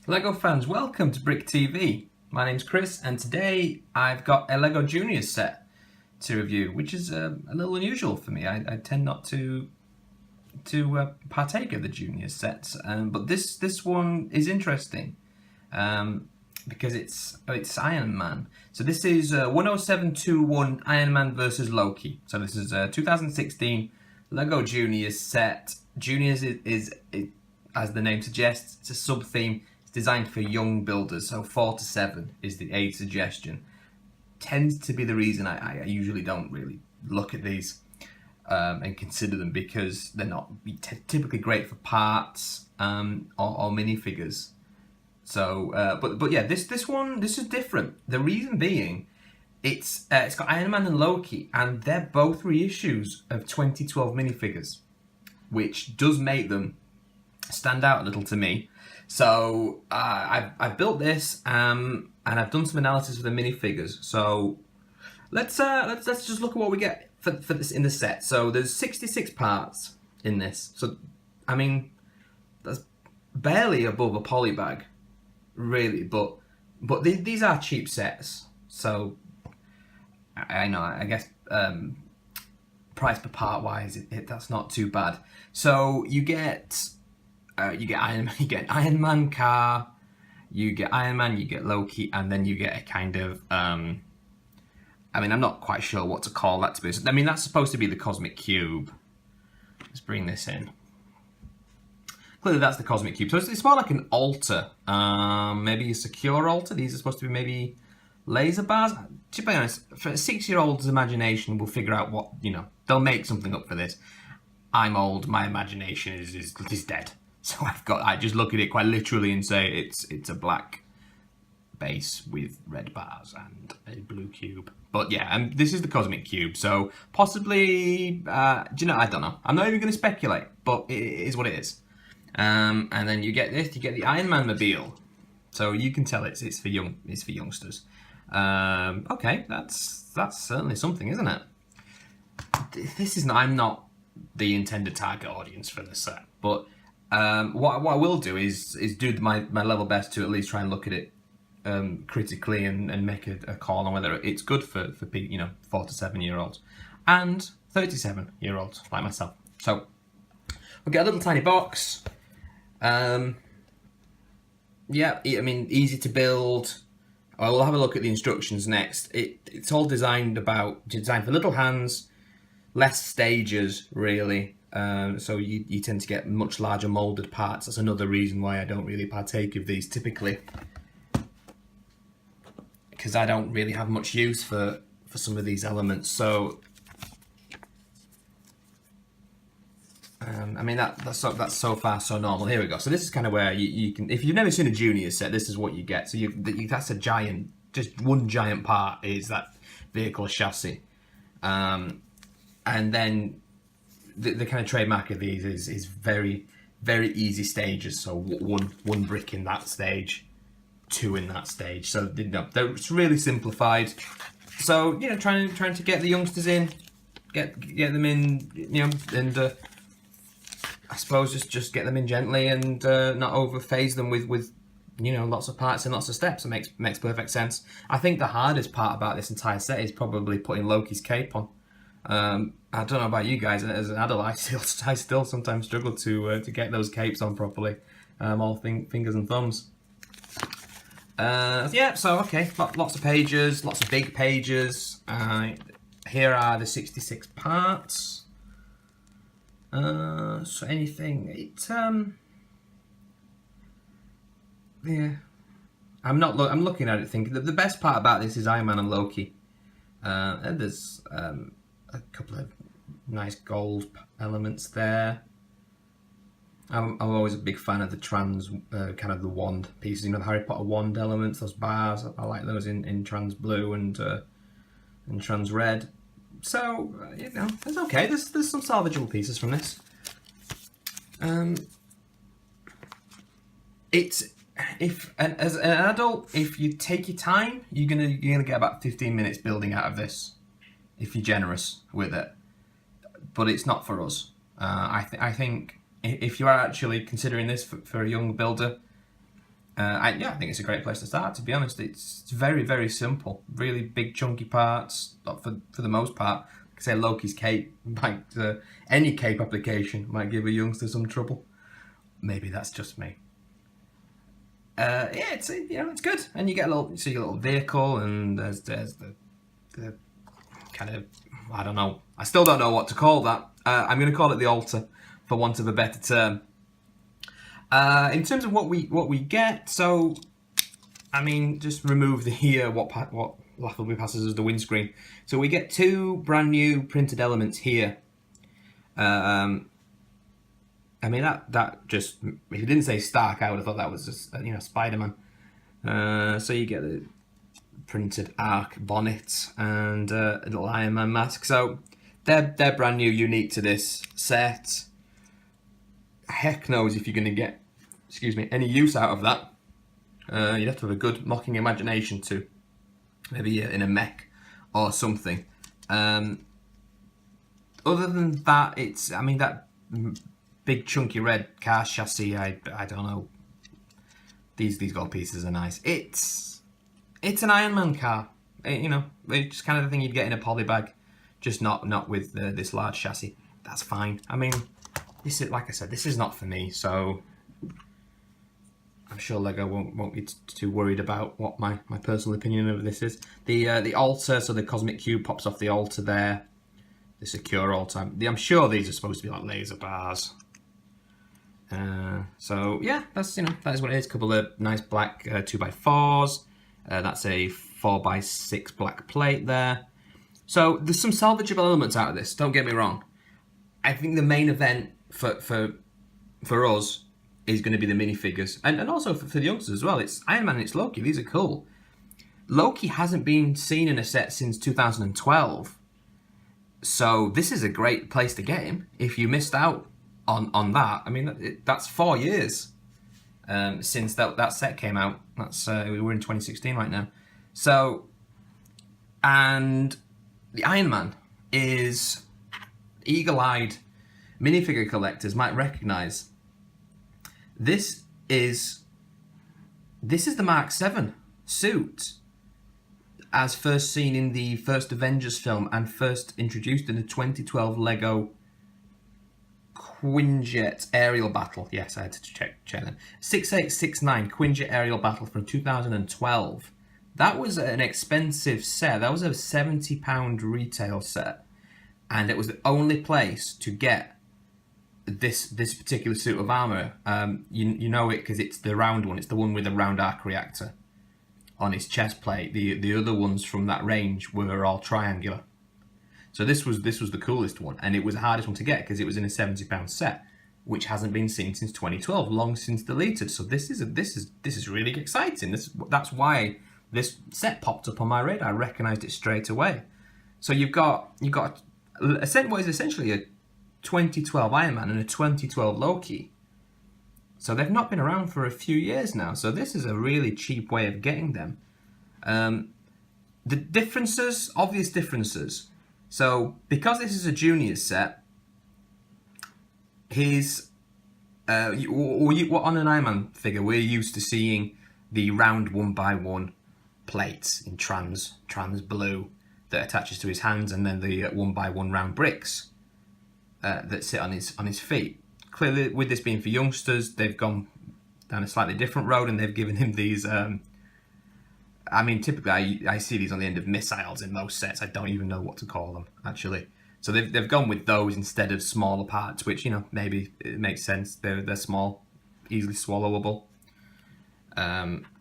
Lego fans, welcome to Brick TV. My name's Chris, and today I've got a Lego Juniors set to review, which is a little unusual for me. I tend not to partake of the Juniors sets, but this one is interesting because it's Iron Man. So this is 10721 Iron Man versus Loki. So this is a 2016 Lego Juniors set. Juniors is as the name suggests, it's a sub theme. Designed for young builders, so 4 to 7 is the age suggestion. Tends to be the reason I usually don't really look at these and consider them, because they're not typically great for parts or minifigures. So, but yeah, this is different. The reason being, it's got Iron Man and Loki, and they're both reissues of 2012 minifigures, which does make them stand out a little to me. So I've built this and I've done some analysis of the minifigures. So let's just look at what we get for this in the set. So there's 66 parts in this. So I mean, that's barely above a poly bag, really. But these are cheap sets. So I know, I guess price per part wise, that's not too bad. So you get Iron Man, you get an Iron Man car, you get Iron Man, you get Loki, and then you get a kind of I mean, I'm not quite sure what to call that to be. I mean, that's supposed to be the Cosmic Cube. Let's bring this in. Clearly that's the Cosmic Cube. So it's more like an altar, maybe a secure altar. These are supposed to be maybe laser bars. To be honest, for a 6-year-old's imagination, we'll figure out what, they'll make something up for this. I'm old, my imagination is dead. So I just look at it quite literally and say it's a black base with red bars and a blue cube. But yeah, this is the Cosmic Cube, so possibly, I don't know. I'm not even going to speculate, but it is what it is. And then you get this, you get the Iron Man mobile. So you can tell it's for youngsters. Okay, that's certainly something, isn't it? I'm not the intended target audience for this set, but what I will do is do my level best to at least try and look at it critically and make a call on whether it's good for 4 to 7-year-olds and 37-year-olds like myself. So we'll get a little tiny box. Yeah, I mean, easy to build. We'll have a look at the instructions next. It's all designed for little hands, less stages really. So you tend to get much larger moulded parts. That's another reason why I don't really partake of these typically, because I don't really have much use for some of these elements. So I mean, that's so far so normal. Here we go. So this is kind of where you can, if you've never seen a junior set, this is what you get. So that's a giant, just one giant part is that vehicle chassis, and then the kind of trademark of these is very, very easy stages. So one brick in that stage, 2 in that stage. So it's really simplified. So trying to get the youngsters in, get them in, and I suppose just get them in gently and not overphase them with lots of parts and lots of steps. It makes perfect sense. I think the hardest part about this entire set is probably putting Loki's cape on. I don't know about you guys. As an adult, I still sometimes struggle to get those capes on properly. All fingers and thumbs. Yeah. So okay, lots of pages, lots of big pages. Here are the 66 parts. So anything, yeah. I'm looking at it thinking that the best part about this is Iron Man and Loki. And there's a couple of nice gold elements there. I'm always a big fan of the trans, kind of the wand pieces, the Harry Potter wand elements, those bars. I like those in trans blue and trans red. So it's okay. There's some salvageable pieces from this. As an adult, if you take your time, you're gonna get about 15 minutes building out of this, if you're generous with it. But it's not for us. I think if you are actually considering this for a young builder, I think it's a great place to start. To be honest, it's very, very simple. Really big, chunky parts. For the most part, like I say, Loki's cape might any cape application might give a youngster some trouble. Maybe that's just me. Yeah, it's good, and you get a little vehicle, and there's the kind of, I don't know. I still don't know what to call that. I'm going to call it the altar, for want of a better term. In terms of what we get, so I mean, just remove the what laughably passes as the windscreen. So we get two brand new printed elements here. I mean that just, if you didn't say Stark, I would have thought that was just Spider-Man. So you get the printed arc bonnet and a little Iron Man mask. So they're brand new, unique to this set. Heck knows if you're going to get, any use out of that. You'd have to have a good mocking imagination to maybe in a mech or something. Other than that, that big chunky red car chassis, I don't know. These gold pieces are nice. It's an Iron Man car. It's kind of the thing you'd get in a poly bag, just not with this large chassis. That's fine. I mean, this is, like I said, this is not for me, so I'm sure Lego won't be too worried about what my personal opinion of this is. The altar, so the cosmic cube pops off the altar there. The secure altar. I'm sure these are supposed to be like laser bars. So yeah, that is what it is. A couple of nice black 2x4s. That's a 4x6 black plate there. So there's some salvageable elements out of this. Don't get me wrong. I think the main event for us is going to be the minifigures, and also for the youngsters as well. It's Iron Man and it's Loki. These are cool. Loki hasn't been seen in a set since 2012, so this is a great place to get him. If you missed out on that, I mean, that's 4 years since that set came out. That's we're in 2016 right now. So, and the Iron Man is eagle-eyed minifigure collectors might recognise. This is the Mark 7 suit, as first seen in the first Avengers film and first introduced in the 2012 Lego Quinjet aerial battle. Yes, I had to check them. 6869 Quinjet aerial battle from 2012. That was an expensive set. That was a £70 retail set, and it was the only place to get this particular suit of armor. You know it because it's the round one. It's the one with the round arc reactor on his chest plate. The other ones from that range were all triangular. So this was the coolest one, and it was the hardest one to get because it was in a £70 set, which hasn't been seen since 2012, long since deleted. So this is really exciting. That's why this set popped up on my radar. I recognised it straight away. So you've got what is essentially a 2012 Iron Man and a 2012 Loki. So they've not been around for a few years now. So this is a really cheap way of getting them. The differences, obvious differences. So because this is a junior set, on an Iron Man figure, we're used to seeing the round 1x1 plates in trans blue that attaches to his hands, and then the 1x1 round bricks that sit on his feet. Clearly, with this being for youngsters, they've gone down a slightly different road, and they've given him these. Typically, I see these on the end of missiles in most sets. I don't even know what to call them, actually. So they've gone with those instead of smaller parts, which maybe it makes sense. They're small, easily swallowable.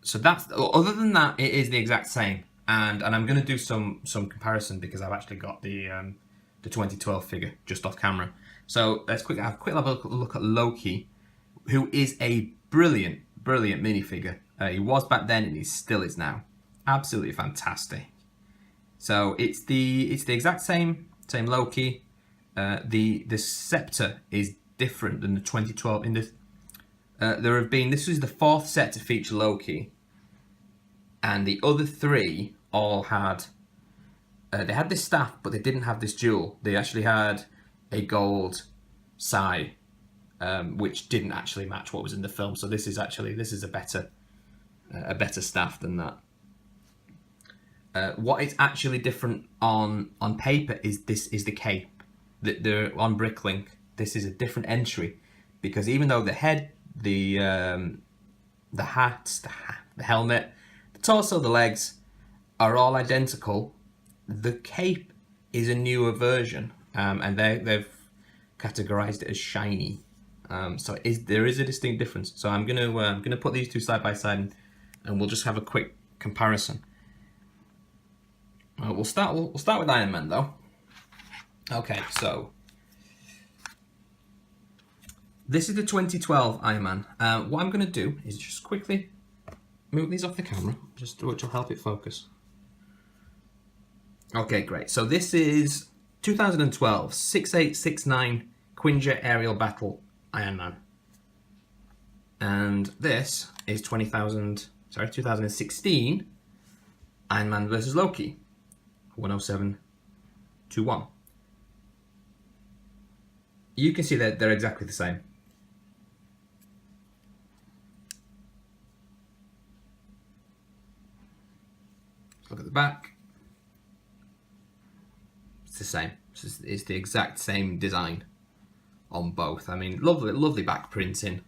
So that's, other than that, it is the exact same. And I'm going to do some comparison because I've actually got the 2012 figure just off camera. So let's quickly have a look at Loki, who is a brilliant minifigure. He was back then and he still is now. Absolutely fantastic. So it's the exact same Loki. The scepter is different than the 2012. This is the fourth set to feature Loki, and the other three all had. They had this staff, but they didn't have this jewel. They actually had a gold sai, which didn't actually match what was in the film. So this is a better a better staff than that. What is actually different on paper is the cape. The on Bricklink, this is a different entry, because even though the head, the hat, the helmet, the torso, the legs are all identical, the cape is a newer version, and they've categorized it as shiny. So there is a distinct difference. So I'm gonna put these two side by side, and we'll just have a quick comparison. We'll start with Iron Man though. Okay, so this is the 2012 Iron Man. What I'm going to do is just quickly move these off the camera, which will help it focus. Okay, great. So this is 2012 6869 Quinjet Aerial Battle Iron Man, and this is 2016 Iron Man versus Loki 10721. You can see that they're exactly the same. Look at the back. It's the same. It's the exact same design on both. I mean, lovely back printing.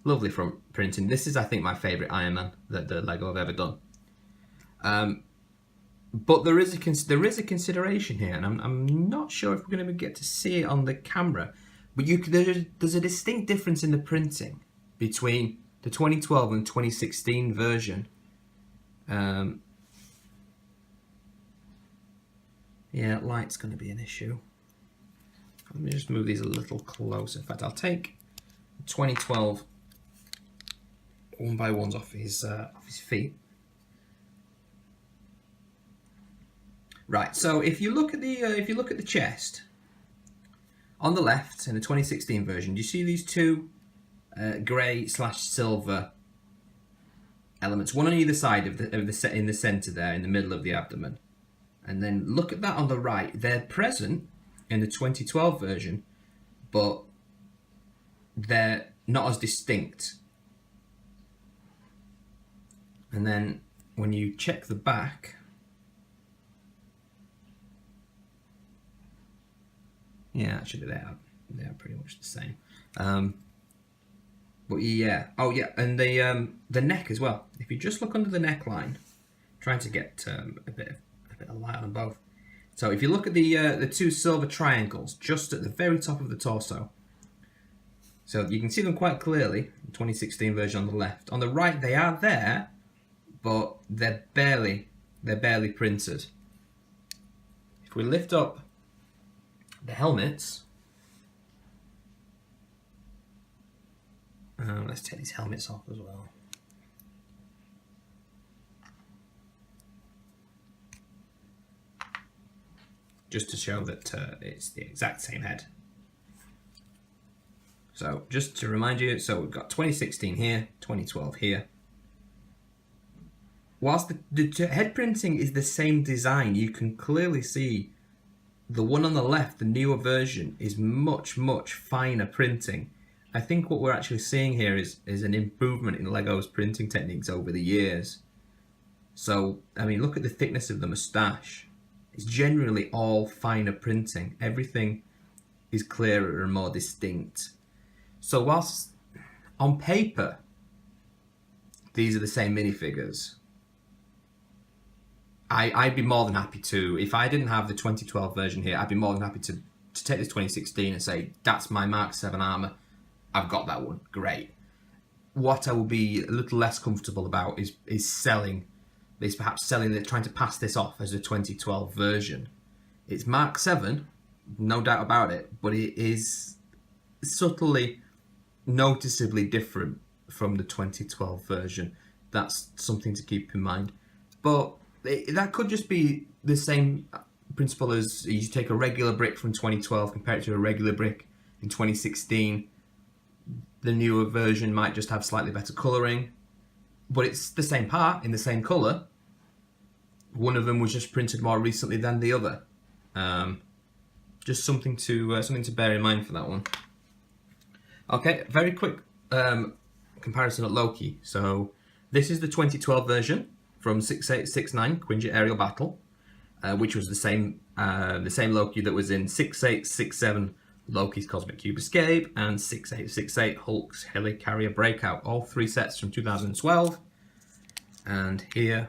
Lovely front printing. This is, I think, my favourite Iron Man that the Lego have ever done. But there is a consideration here, and I'm not sure if we're going to get to see it on the camera. But there's a distinct difference in the printing between the 2012 and 2016 version. Yeah, light's going to be an issue. Let me just move these a little closer. In fact, I'll take 2012 one by ones off his feet. Right. So if you look at the chest on the left in the 2016 version, do you see these two grey/silver elements, one on either side of the set in the center there, in the middle of the abdomen? And then look at that on the right. They're present in the 2012 version, but they're not as distinct. And then when you check the back, yeah, actually they are pretty much the same. But yeah, oh yeah, and the neck as well. If you just look under the neckline, trying to get a bit of light on both. So if you look at the two silver triangles just at the very top of the torso, so you can see them quite clearly. The 2016 version on the left. On the right, they are there, but they're barely printed. If we lift up the helmets, let's take these helmets off as well. Just to show that it's the exact same head. So just to remind you, so we've got 2016 here, 2012 here. Whilst the head printing is the same design, you can clearly see the one on the left, the newer version, is much finer printing. I think what we're actually seeing here is an improvement in Lego's printing techniques over the years. So, I mean, look at the thickness of the moustache. It's generally all finer printing. Everything is clearer and more distinct. So whilst on paper, these are the same minifigures, I'd be more than happy to, if I didn't have the 2012 version here, I'd be more than happy to take this 2016 and say, that's my Mark 7 armour. I've got that one. Great. What I will be a little less comfortable about is trying to pass this off as a 2012 version. It's Mark 7, no doubt about it, but it is subtly, noticeably different from the 2012 version. That's something to keep in mind. But that could just be the same principle as you take a regular brick from 2012 compared to a regular brick in 2016. The newer version might just have slightly better colouring, but it's the same part in the same colour. One of them was just printed more recently than the other. Just something to bear in mind for that one. Okay, very quick comparison at Loki. So This is the 2012 version from 6869 Quinjet Aerial Battle, which was the same Loki that was in 6867 Loki's Cosmic Cube Escape and 6868 Hulk's Helicarrier Breakout. All 3 sets from 2012. And here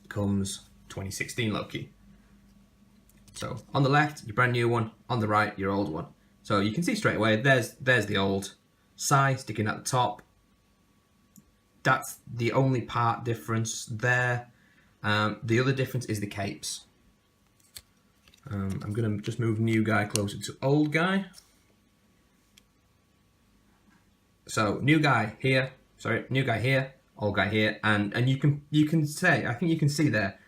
comes 2016 Loki. So on the left, your brand new one. On the right, your old one. So you can see straight away, there's the old Sai sticking at the top. That's the only part difference there. The other difference is the capes. I'm going to just move new guy closer to old guy. So new guy here, old guy here, and you can say, I think you can see there,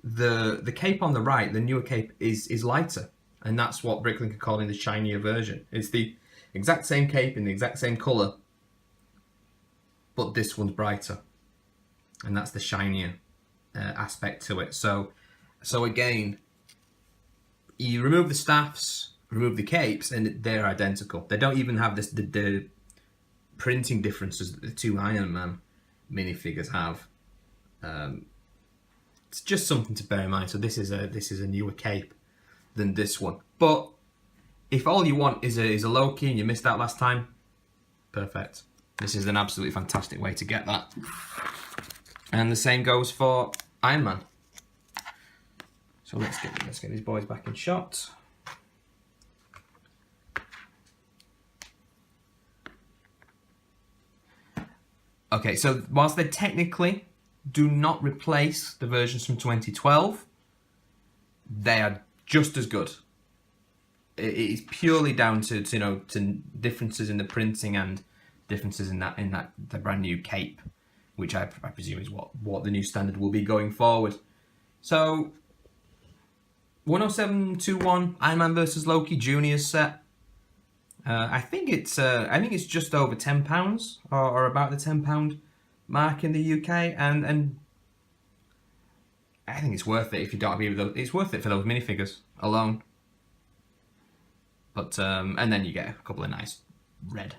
the cape on the right, the newer cape is lighter, and that's what Bricklink are calling the shinier version. It's the exact same cape in the exact same colour, but this one's brighter, and that's the shinier aspect to it. So again, you remove the staffs, remove the capes, and they're identical. They don't even have the printing differences that the 2 Iron Man minifigures have. It's just something to bear in mind. So this is a newer cape than this one. But if all you want is a Loki and you missed out last time, perfect. This is an absolutely fantastic way to get that. And the same goes for Iron Man. So let's get these boys back in shot. Okay, so whilst they technically do not replace the versions from 2012, they are just as good. It is purely down to differences in the printing and differences in the brand new cape, which I presume is what the new standard will be going forward. So 10721 Iron Man vs Loki Juniors set. I think it's just over £10 or about the £10 mark in the UK, and I think it's worth it if you don't agree with those. It's worth it for those minifigures alone. But and then you get a couple of nice red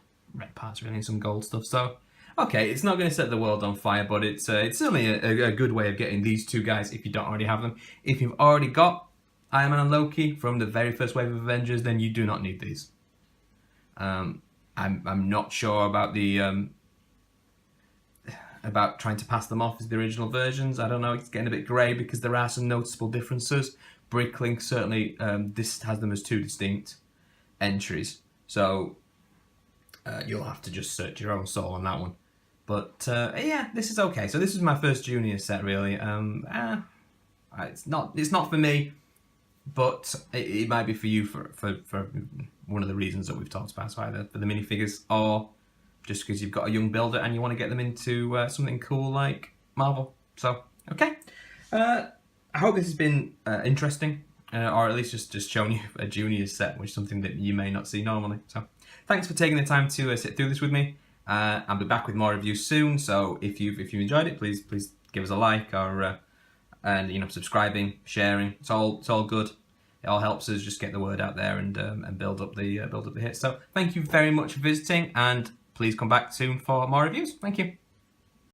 parts, really, and some gold stuff. So okay, it's not going to set the world on fire, but it's certainly a good way of getting these 2 guys if you don't already have them. If you've already got Iron Man and Loki from the very first wave of Avengers, then you do not need these. I'm not sure about the about trying to pass them off as the original versions. I don't know, it's getting a bit grey because there are some noticeable differences. Bricklink certainly this has them as 2 distinct entries, so you'll have to just search your own soul on that one. But yeah, this is okay. So this is my first junior set, really. It's not for me, but it might be for you for one of the reasons that we've talked about, so either for the minifigures or just because you've got a young builder and you want to get them into something cool like Marvel. So okay, I hope this has been interesting, or at least just showing you a junior set, which is something that you may not see normally. So thanks for taking the time to sit through this with me. I'll be back with more reviews soon. So if you enjoyed it, please give us a like, or and subscribing, sharing. It's all good. It all helps us just get the word out there and build up the hits. So thank you very much for visiting, and please come back soon for more reviews. Thank you.